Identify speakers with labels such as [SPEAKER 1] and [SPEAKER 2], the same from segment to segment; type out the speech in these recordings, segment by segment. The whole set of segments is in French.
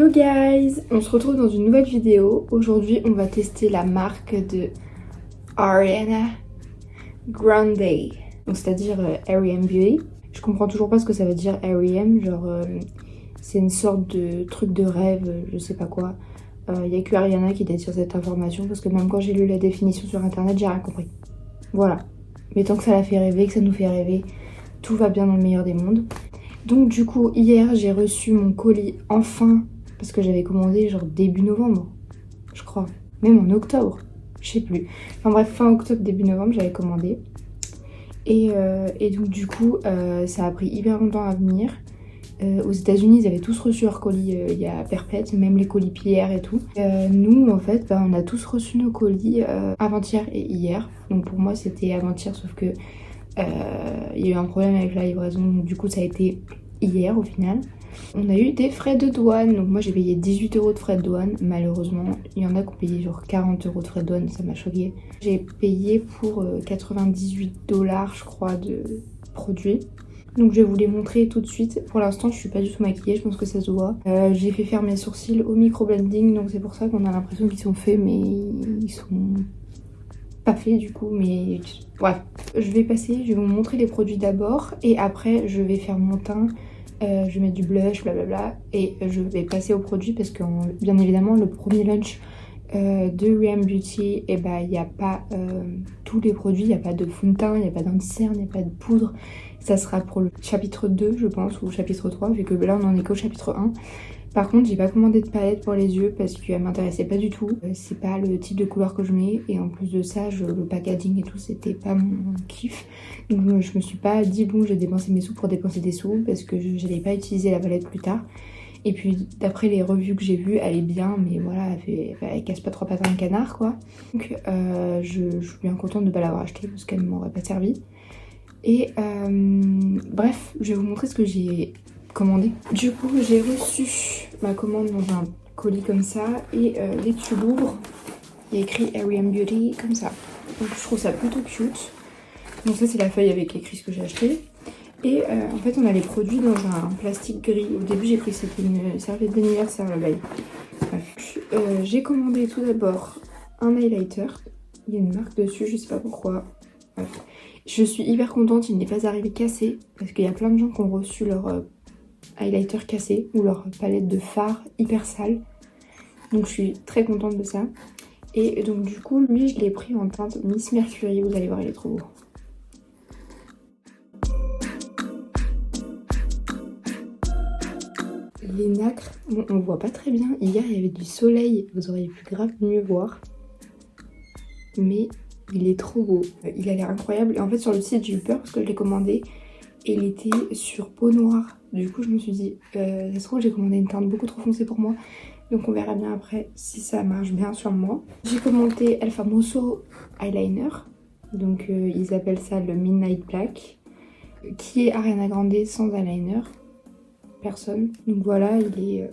[SPEAKER 1] Hello guys, on se retrouve dans une nouvelle vidéo. Aujourd'hui on va tester la marque de Ariana Grande, donc c'est-à-dire R.E.M. Beauty. Je comprends toujours pas ce que ça veut dire R.E.M, genre c'est une sorte de truc de rêve, je sais pas quoi. Y a que Ariana qui détient cette information parce que même quand j'ai lu la définition sur internet j'ai rien compris. Voilà, mais tant que ça la fait rêver, que ça nous fait rêver, tout va bien dans le meilleur des mondes. Donc du coup hier j'ai reçu mon colis enfin. Parce que j'avais commandé genre début novembre, je crois. Même en octobre, je sais plus. Enfin bref, fin octobre, début novembre, j'avais commandé. Et donc du coup, ça a pris hyper longtemps à venir. Aux États-Unis, ils avaient tous reçu leur colis il y a perpète, même les colis Pierre et tout. Nous, en fait, on a tous reçu nos colis avant-hier et hier. Donc pour moi, c'était avant-hier, sauf que il y a eu un problème avec la livraison. Donc du coup, ça a été hier au final. On a eu des frais de douane, donc moi j'ai payé 18 € de frais de douane. Malheureusement, il y en a qui ont payé genre 40 € de frais de douane, ça m'a choqué. J'ai payé pour 98 $, je crois, de produits. Donc je vais vous les montrer tout de suite. Pour l'instant, je suis pas du tout maquillée, je pense que ça se voit. J'ai fait faire mes sourcils au micro-blending, donc c'est pour ça qu'on a l'impression qu'ils sont faits, mais ils sont pas faits du coup. Mais bref, je vais vous montrer les produits d'abord et après je vais faire mon teint. Je vais mettre du blush, blablabla, et je vais passer aux produits parce que bien évidemment le premier launch de R.E.M. Beauty, et il n'y a pas tous les produits, il n'y a pas de fond de teint, il n'y a pas d'anti-cerne, il n'y a pas de poudre. Ça sera pour le chapitre 2 je pense, ou chapitre 3, vu que là on en est qu'au chapitre 1. Par contre, j'ai pas commandé de palette pour les yeux parce qu'elle m'intéressait pas du tout. C'est pas le type de couleur que je mets et en plus de ça, le packaging et tout, c'était pas mon kiff. Donc je me suis pas dit bon, j'ai dépensé mes sous pour dépenser des sous parce que je n'allais pas utiliser la palette plus tard. Et puis d'après les revues que j'ai vues, elle est bien, mais voilà, elle casse pas trois pattes à un canard quoi. Donc je suis bien contente de pas l'avoir achetée parce qu'elle m'aurait pas servi. Et bref, je vais vous montrer ce que j'ai commandé. Du coup, j'ai reçu ma commande dans un colis comme ça et dès que tu l'ouvres, il y a écrit R.E.M. Beauty comme ça. Donc je trouve ça plutôt cute. Donc ça c'est la feuille avec écrit ce que j'ai acheté. Et en fait on a les produits dans un plastique gris. Au début j'ai cru que c'était une serviette d'anniversaire la veille. Bref. J'ai commandé tout d'abord un highlighter. Il y a une marque dessus, je sais pas pourquoi. Bref. Je suis hyper contente, il n'est pas arrivé cassé. Parce qu'il y a plein de gens qui ont reçu leur highlighter cassé ou leur palette de fard hyper sale. Donc je suis très contente de ça. Et donc du coup lui je l'ai pris en teinte Miss Mercury, vous allez voir il est trop beau. Les nacres, bon on voit pas très bien, hier il y avait du soleil, vous auriez pu grave mieux voir. Mais il est trop beau, il a l'air incroyable. Et en fait sur le site j'ai eu peur parce que je l'ai commandé et il était sur peau noire. Du coup je me suis dit, ça se trouve j'ai commandé une teinte beaucoup trop foncée pour moi. Donc on verra bien après si ça marche bien sur moi. J'ai commandé El Famoso Eyeliner. Donc ils appellent ça le Midnight Black. Qui est Ariana Grande sans eyeliner. Personne. Donc voilà, il est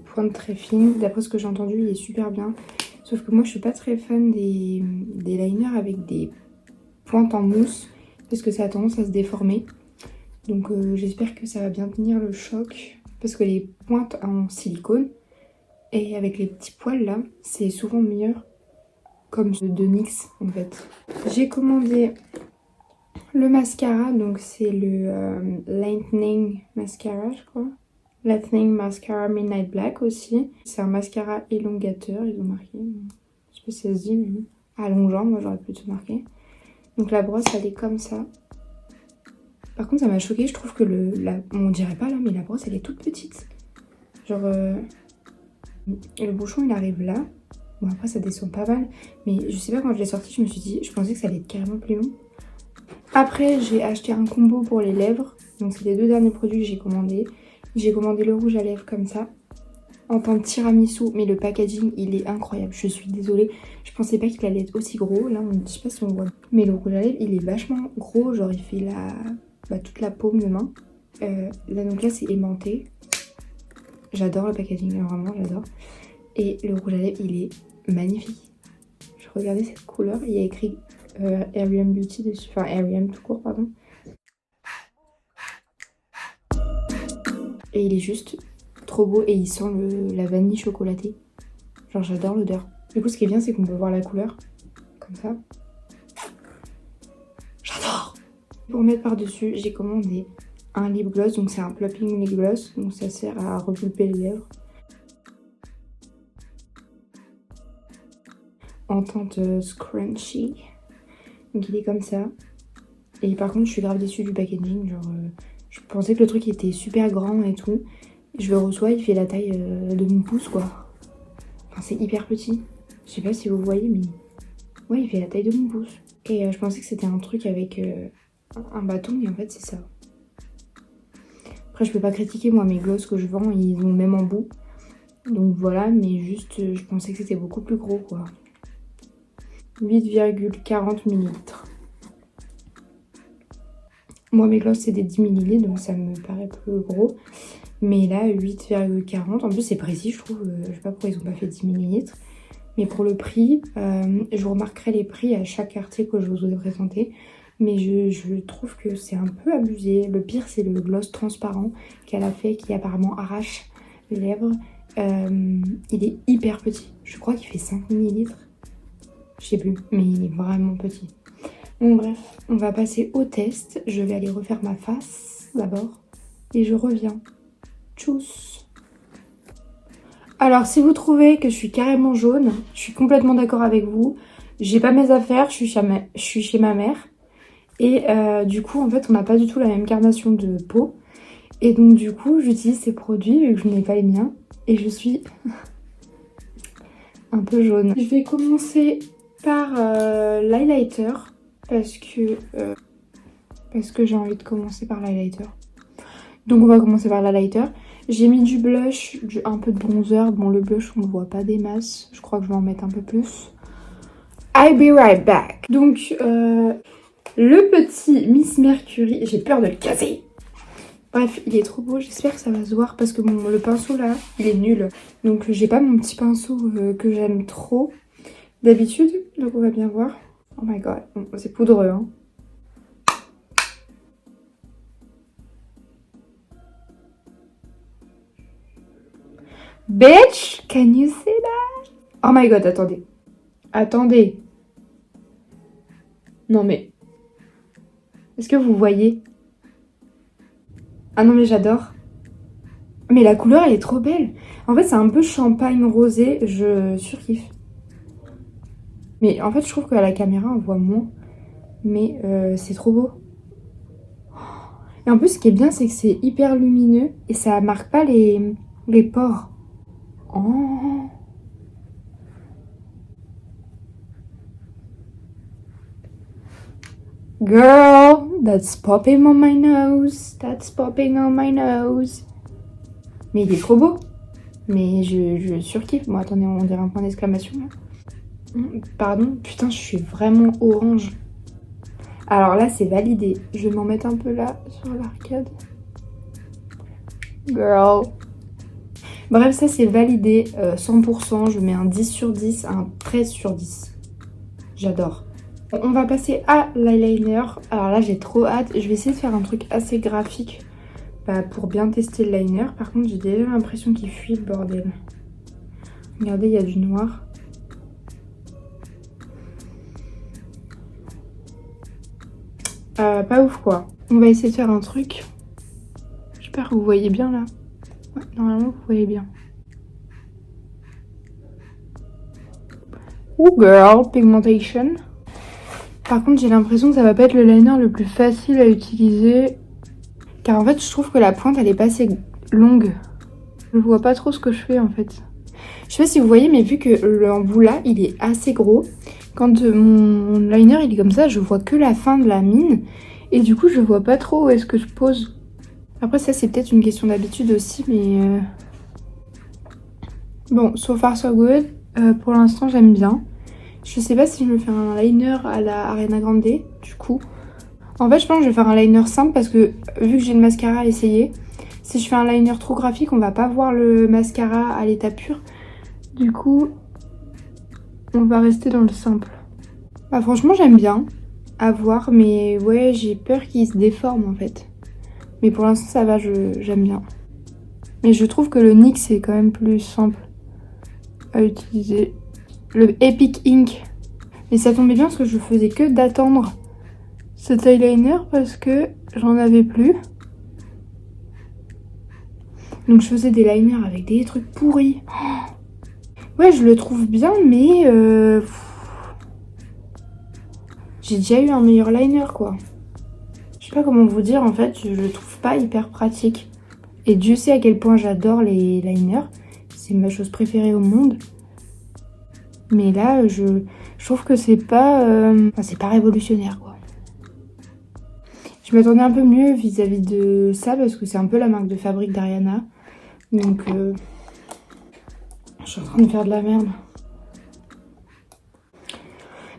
[SPEAKER 1] pointe très fine. D'après ce que j'ai entendu, il est super bien. Sauf que moi je suis pas très fan des liners avec des pointes en mousse. Parce que ça a tendance à se déformer. Donc j'espère que ça va bien tenir le choc. Parce que les pointes en silicone et avec les petits poils là, c'est souvent meilleur comme de NYX en fait. J'ai commandé le mascara, donc c'est le Lightning Mascara je crois. Lightning Mascara Midnight Black aussi. C'est un mascara élongateur, ils ont marqué. Je sais pas si ça se dit mais allongeant, moi j'aurais plutôt marqué. Donc la brosse elle est comme ça. Par contre ça m'a choqué, je trouve que on dirait pas là mais la brosse elle est toute petite. Genre et le bouchon il arrive là. Bon après ça descend pas mal. Mais je sais pas, quand je l'ai sorti je me suis dit, je pensais que ça allait être carrément plus long. Après j'ai acheté un combo pour les lèvres. Donc c'est les deux derniers produits que j'ai commandés. J'ai commandé le rouge à lèvres comme ça. En teinte tiramisu. Mais le packaging il est incroyable. Je suis désolée. Je pensais pas qu'il allait être aussi gros. Là je sais pas si on voit. Mais le rouge à lèvres il est vachement gros. Genre il fait toute la paume de main. Là donc là c'est aimanté. J'adore le packaging, vraiment j'adore. Et le rouge à lèvres il est magnifique. Je regardais cette couleur, il y a écrit R.E.M. Beauty dessus, enfin R.E.M. tout court pardon. Et il est juste trop beau et il sent la vanille chocolatée. Genre j'adore l'odeur. Du coup ce qui est bien c'est qu'on peut voir la couleur. Comme ça. J'adore. Pour mettre par dessus j'ai commandé un lip gloss. Donc c'est un plumping lip gloss. Donc ça sert à repulper les lèvres. En teinte scrunchy. Donc il est comme ça. Et par contre je suis grave déçue du packaging. Genre je pensais que le truc était super grand et tout. Je le reçois, il fait la taille de mon pouce quoi. Enfin c'est hyper petit. Je sais pas si vous voyez mais... Ouais il fait la taille de mon pouce. Et je pensais que c'était un truc avec un bâton mais en fait c'est ça. Après je peux pas critiquer moi mes gloss que je vends, ils ont même en bout. Donc voilà, mais juste je pensais que c'était beaucoup plus gros quoi. 8,40 ml. Moi mes gloss c'est des 10 ml donc ça me paraît plus gros. Mais là 8,40. En plus c'est précis je trouve. Je sais pas pourquoi ils ont pas fait 10 ml. Mais pour le prix, je vous remarquerai les prix à chaque article que je vous ai présenté. Mais je trouve que c'est un peu abusé. Le pire c'est le gloss transparent qu'elle a fait qui apparemment arrache les lèvres. Il est hyper petit. Je crois qu'il fait 5 ml. Je sais plus, mais il est vraiment petit. Bon bref, on va passer au test. Je vais aller refaire ma face d'abord. Et je reviens. Tchuss. Alors si vous trouvez que je suis carrément jaune, je suis complètement d'accord avec vous. J'ai pas mes affaires, je suis chez ma mère. Et du coup en fait on n'a pas du tout la même carnation de peau. Et donc du coup j'utilise ces produits vu que je n'ai pas les miens. Et je suis un peu jaune. Je vais commencer par l'highlighter parce que j'ai envie de commencer par l'highlighter. Donc on va commencer par l'highlighter. J'ai mis du blush, un peu de bronzer. Bon le blush on ne voit pas des masses. Je crois que je vais en mettre un peu plus. I'll be right back. Donc le petit Miss Mercury, j'ai peur de le casser. Bref, il est trop beau, j'espère que ça va se voir parce que le pinceau là, il est nul. Donc j'ai pas mon petit pinceau que j'aime trop d'habitude, donc on va bien voir. Oh my god, bon, c'est poudreux hein. Bitch, can you see that? Oh my god, attendez. Attendez. Non mais... Est-ce que vous voyez? Ah non mais j'adore. Mais la couleur elle est trop belle. En fait c'est un peu champagne rosé, je surkiffe. Mais en fait je trouve qu'à la caméra on voit moins. Mais c'est trop beau. Et en plus ce qui est bien c'est que c'est hyper lumineux. Et ça marque pas les pores. Oh. Girl, that's popping on my nose. That's popping on my nose. Mais il est trop beau. Mais je surkiffe. Bon, attendez, on dirait un point d'exclamation là. Pardon, putain, je suis vraiment orange. Alors là, c'est validé. Je vais m'en mettre un peu là, sur l'arcade. Girl. Bref, ça c'est validé. 100%. Je mets un 10 sur 10, un 13 sur 10. J'adore. On va passer à l'eyeliner. Alors là j'ai trop hâte. Je vais essayer de faire un truc assez graphique pour bien tester le liner. Par contre j'ai déjà l'impression qu'il fuit le bordel. Regardez, il y a du noir. Pas ouf quoi. On va essayer de faire un truc. J'espère que vous voyez bien là. Ouais, normalement vous voyez bien. Ooh girl, pigmentation. Par contre, j'ai l'impression que ça va pas être le liner le plus facile à utiliser. Car en fait, je trouve que la pointe, elle est pas assez longue. Je vois pas trop ce que je fais en fait. Je sais pas si vous voyez, mais vu que l'embout là, il est assez gros. Quand mon liner, il est comme ça, je vois que la fin de la mine. Et du coup, je vois pas trop où est-ce que je pose. Après, ça, c'est peut-être une question d'habitude aussi, mais... Bon, so far so good. Pour l'instant, j'aime bien. Je sais pas si je vais faire un liner à la Ariana Grande, du coup. En fait, je pense que je vais faire un liner simple parce que, vu que j'ai le mascara à essayer, si je fais un liner trop graphique, on va pas voir le mascara à l'état pur. Du coup, on va rester dans le simple. Bah franchement, j'aime bien à voir, mais ouais, j'ai peur qu'il se déforme en fait. Mais pour l'instant, ça va, j'aime bien. Mais je trouve que le NYX est quand même plus simple à utiliser. Le Epic Ink. Et ça tombait bien parce que je faisais que d'attendre cet eyeliner parce que j'en avais plus. Donc je faisais des liners avec des trucs pourris. Ouais, je le trouve bien, mais j'ai déjà eu un meilleur liner, quoi. Je sais pas comment vous dire, en fait, je le trouve pas hyper pratique. Et Dieu sait à quel point j'adore les liners. C'est ma chose préférée au monde. Mais là, je trouve que c'est pas révolutionnaire, quoi. Je m'attendais un peu mieux vis-à-vis de ça parce que c'est un peu la marque de fabrique d'Ariana. Donc, je suis en train de faire de la merde.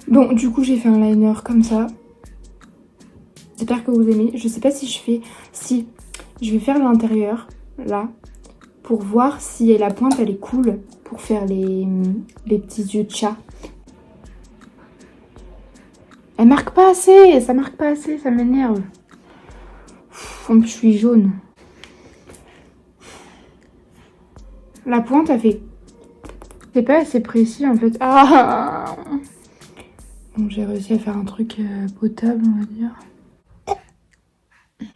[SPEAKER 1] Bon, du coup, j'ai fait un liner comme ça. J'espère que vous aimez. Je sais pas si si je vais faire l'intérieur, là, pour voir si la pointe, elle est cool pour faire les petits yeux de chat. Elle marque pas assez, ça marque pas assez, ça m'énerve. En plus, je suis jaune. La pointe, elle fait... C'est pas assez précis, en fait. Ah! Bon, j'ai réussi à faire un truc potable, on va dire.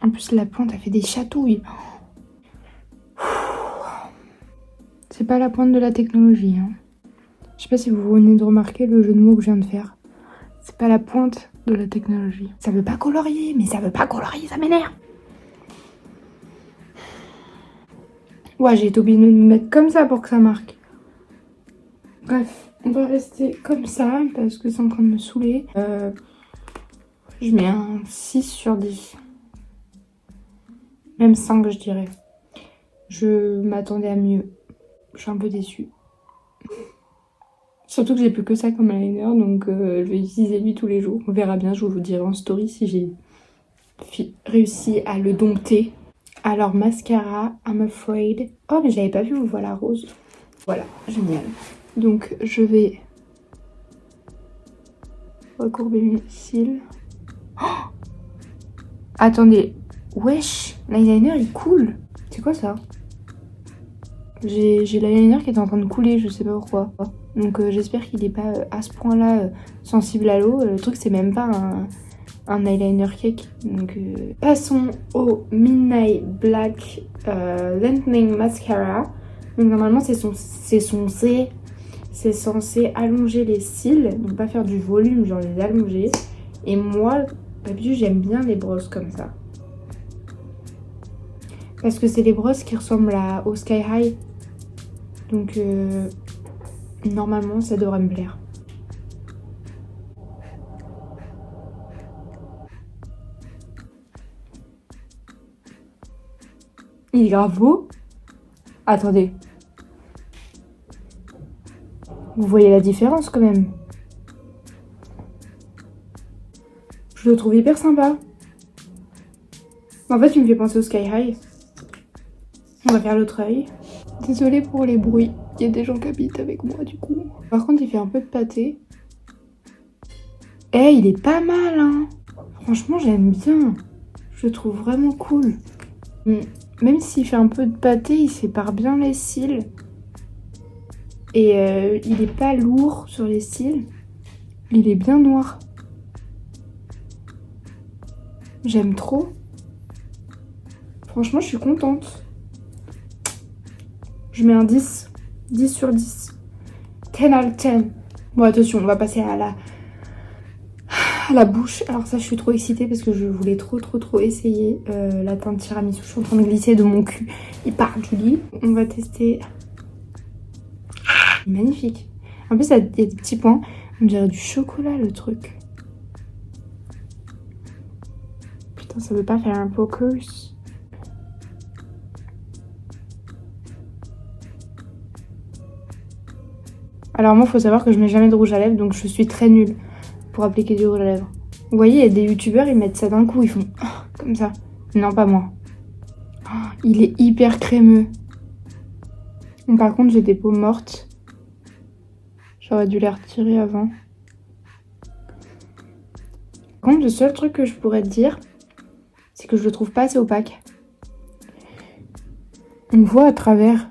[SPEAKER 1] En plus, la pointe, elle fait des chatouilles. C'est pas la pointe de la technologie. Hein. Je sais pas si vous venez de remarquer le jeu de mots que je viens de faire. C'est pas la pointe de la technologie. Ça veut pas colorier, mais ça veut pas colorier, ça m'énerve. Ouais, j'ai été obligée de me mettre comme ça pour que ça marque. Bref, on va rester comme ça parce que c'est en train de me saouler. Je mets un 6 sur 10. Même 5, je dirais. Je m'attendais à mieux. Je suis un peu déçue. Surtout que j'ai plus que ça comme eyeliner, donc je vais utiliser lui tous les jours. On verra bien, je vous dirai en story si j'ai réussi à le dompter. Alors, mascara, I'm afraid. Oh, mais j'avais pas vu, vous voilà rose. Voilà, génial. Donc, je vais recourber mes cils. Oh, attendez, wesh, l'eyeliner il coule. C'est quoi ça? J'ai l'eyeliner qui est en train de couler, je sais pas pourquoi. Donc j'espère qu'il n'est pas à ce point-là sensible à l'eau. Le truc, c'est même pas un eyeliner cake. Donc passons au Midnight Black Lengthening Mascara. Donc normalement, c'est censé allonger les cils, donc pas faire du volume, genre les allonger. Et moi, d'habitude, j'aime bien les brosses comme ça. Parce que c'est les brosses qui ressemblent au Sky High. Donc normalement ça devrait me plaire. Il est grave beau. Attendez. Vous voyez la différence quand même. Je le trouve hyper sympa. En fait il me fait penser au Sky High. On va faire l'autre œil. Désolée pour les bruits. Il y a des gens qui habitent avec moi du coup. Par contre il fait un peu de pâté. Eh, il est pas mal hein. Franchement j'aime bien. Je le trouve vraiment cool. Même s'il fait un peu de pâté, il sépare bien les cils. Et il est pas lourd sur les cils. Il est bien noir. J'aime trop. Franchement je suis contente. Je mets un 10. 10 sur 10. 10 out of 10. Bon, attention, on va passer à la bouche. Alors ça, je suis trop excitée parce que je voulais trop essayer la teinte tiramisu. Je suis en train de glisser de mon cul. Il part du lit. On va tester. Magnifique. En plus, il y a des petits points. On dirait du chocolat, le truc. Putain, ça veut pas faire un focus. Alors moi, il faut savoir que je mets jamais de rouge à lèvres, donc je suis très nulle pour appliquer du rouge à lèvres. Vous voyez, il y a des youtubeurs, ils mettent ça d'un coup, ils font comme ça. Non, pas moi. Oh, il est hyper crémeux. Bon, par contre, j'ai des peaux mortes. J'aurais dû les retirer avant. Par contre, le seul truc que je pourrais te dire, c'est que je le trouve pas assez opaque. On voit à travers.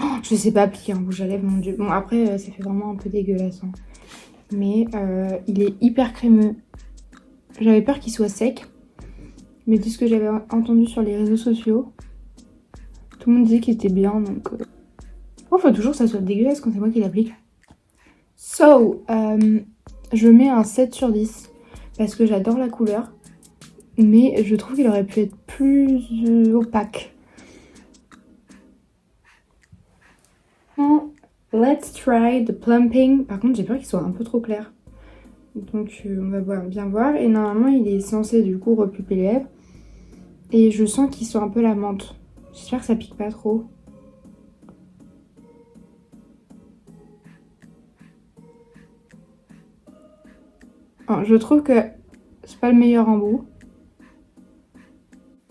[SPEAKER 1] Oh, je sais pas appliquer un rouge à lèvres, mon dieu. Bon, après, ça fait vraiment un peu dégueulasse. Hein. Mais il est hyper crémeux. J'avais peur qu'il soit sec. Mais de ce que j'avais entendu sur les réseaux sociaux, tout le monde disait qu'il était bien. Donc, oh, faut toujours que ça soit dégueulasse quand c'est moi qui l'applique. So, je mets un 7 sur 10. Parce que j'adore la couleur. Mais je trouve qu'il aurait pu être plus opaque. Let's try the plumping. Par contre, j'ai peur qu'il soit un peu trop clair. Donc, on va bien voir. Et normalement, il est censé du coup repulper les lèvres. Et je sens qu'il sent un peu la menthe. J'espère que ça pique pas trop. Alors, je trouve que c'est pas le meilleur embout.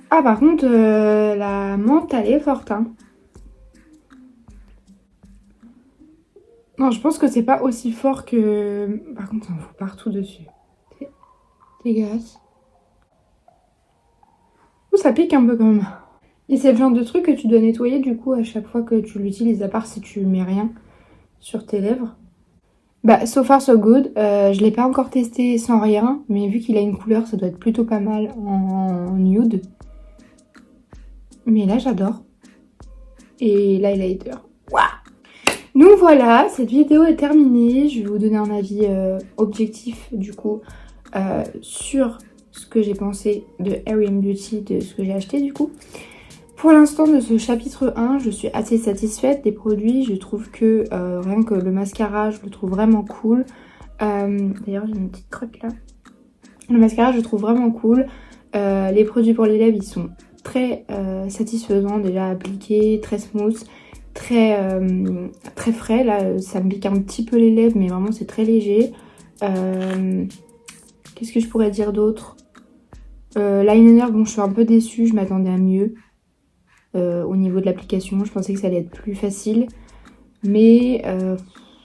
[SPEAKER 1] Ah, par contre, la menthe, elle est forte. Hein. Non, je pense que c'est pas aussi fort que... Par contre, ça en fout partout dessus. C'est dégueulasse. Ouh, ça pique un peu quand même. Et c'est le genre de truc que tu dois nettoyer du coup à chaque fois que tu l'utilises, à part si tu mets rien sur tes lèvres. Bah, so far so good. Je l'ai pas encore testé sans rien, mais vu qu'il a une couleur, ça doit être plutôt pas mal en nude. Mais là, j'adore. Et l'highlighter. Waouh! Donc voilà, cette vidéo est terminée. Je vais vous donner un avis objectif du coup sur ce que j'ai pensé de R.E.M. Beauty, de ce que j'ai acheté du coup. Pour l'instant de ce chapitre 1, je suis assez satisfaite des produits. Je trouve que rien que le mascara, je le trouve vraiment cool. D'ailleurs, j'ai une petite crotte là. Le mascara, je le trouve vraiment cool. Les produits pour les lèvres, ils sont très satisfaisants, déjà appliqués, très smooth, très frais. Là, ça me pique un petit peu les lèvres, mais vraiment, c'est très léger. Qu'est-ce que je pourrais dire d'autre? L'eyeliner, bon, je suis un peu déçue, je m'attendais à mieux. Au niveau de l'application, je pensais que ça allait être plus facile, mais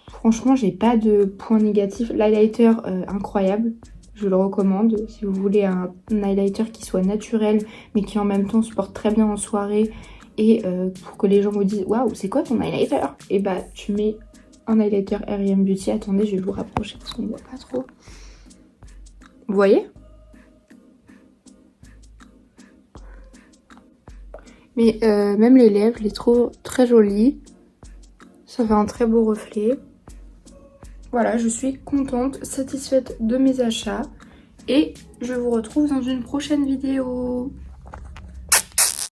[SPEAKER 1] franchement j'ai pas de points négatifs. L'highlighter incroyable, je le recommande si vous voulez un highlighter qui soit naturel mais qui en même temps se porte très bien en soirée et pour que les gens vous disent waouh, c'est quoi ton highlighter, et bah tu mets un highlighter R.E.M. Beauty. Attendez, je vais vous rapprocher parce qu'on voit pas trop. Vous voyez? Mais même les lèvres, je les trouve très jolies. Ça fait un très beau reflet. Voilà, je suis contente, satisfaite de mes achats. Et je vous retrouve dans une prochaine vidéo.